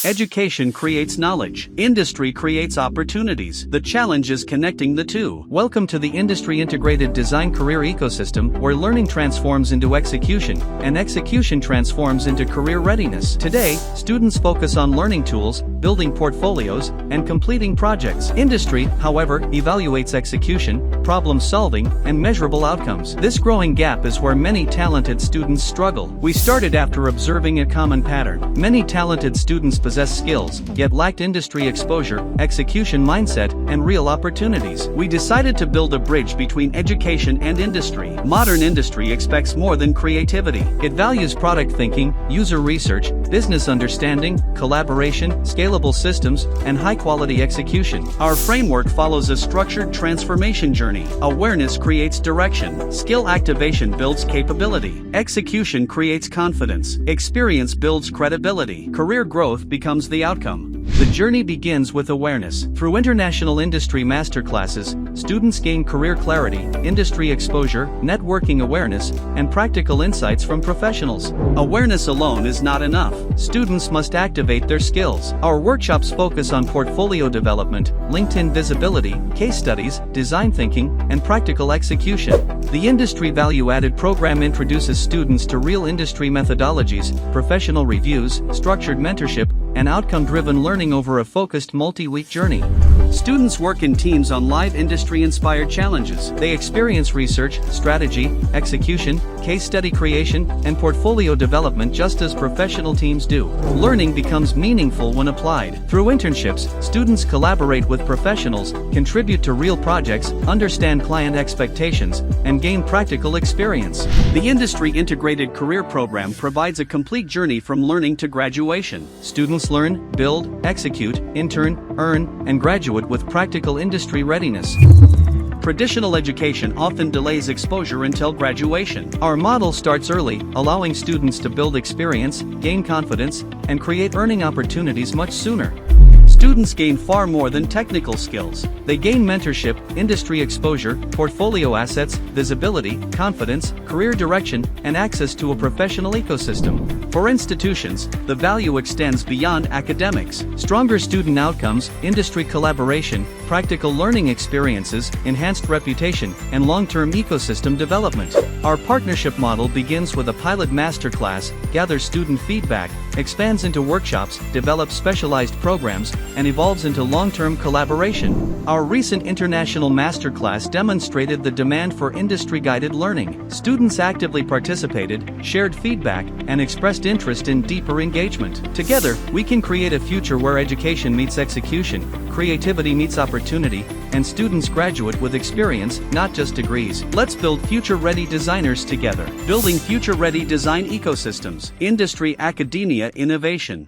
Education creates knowledge. Industry creates opportunities. The challenge is connecting the two. Welcome to the Industry Integrated Design Career Ecosystem, where learning transforms into execution, and execution transforms into career readiness. Today, students focus on learning tools, building portfolios, and completing projects. Industry, however, evaluates execution, problem solving, and measurable outcomes. This growing gap is where many talented students struggle. We started after observing a common pattern. Many talented students possess skills, yet lacked industry exposure, execution mindset, and real opportunities. We decided to build a bridge between education and industry. Modern industry expects more than creativity. It values product thinking, user research, business understanding, collaboration, scalable systems, and high-quality execution. Our framework follows a structured transformation journey. Awareness creates direction. Skill activation builds capability. Execution creates confidence. Experience builds credibility. Career growth becomes the outcome. The journey begins with awareness. Through international industry masterclasses, students gain career clarity, industry exposure, networking awareness, and practical insights from professionals. Awareness alone is not enough. Students must activate their skills. Our workshops focus on portfolio development, LinkedIn visibility, case studies, design thinking, and practical execution. The Industry Value-Added program introduces students to real industry methodologies, professional reviews, structured mentorship, and outcome-driven learning over a focused multi-week journey. Students work in teams on live industry-inspired challenges. They experience research, strategy, execution, case study creation, and portfolio development just as professional teams do. Learning becomes meaningful when applied. Through internships, students collaborate with professionals, contribute to real projects, understand client expectations, and gain practical experience. The Industry Integrated Career Program provides a complete journey from learning to graduation. Students learn, build, execute, intern, earn, and graduate with practical industry readiness. Traditional education often delays exposure until graduation. Our model starts early, allowing students to build experience, gain confidence, and create earning opportunities much sooner. Students gain far more than technical skills. They gain mentorship, industry exposure, portfolio assets, visibility, confidence, career direction, and access to a professional ecosystem. For institutions, the value extends beyond academics. Stronger student outcomes, industry collaboration, practical learning experiences, enhanced reputation, and long-term ecosystem development. Our partnership model begins with a pilot masterclass, gathers student feedback, expands into workshops, develops specialized programs, and evolves into long-term collaboration. Our recent international masterclass demonstrated the demand for industry-guided learning. Students actively participated, shared feedback, and expressed interest in deeper engagement. Together, we can create a future where education meets execution, creativity meets opportunity, and students graduate with experience, not just degrees. Let's build future-ready designers together. Building future-ready design ecosystems. Industry Academia Innovation.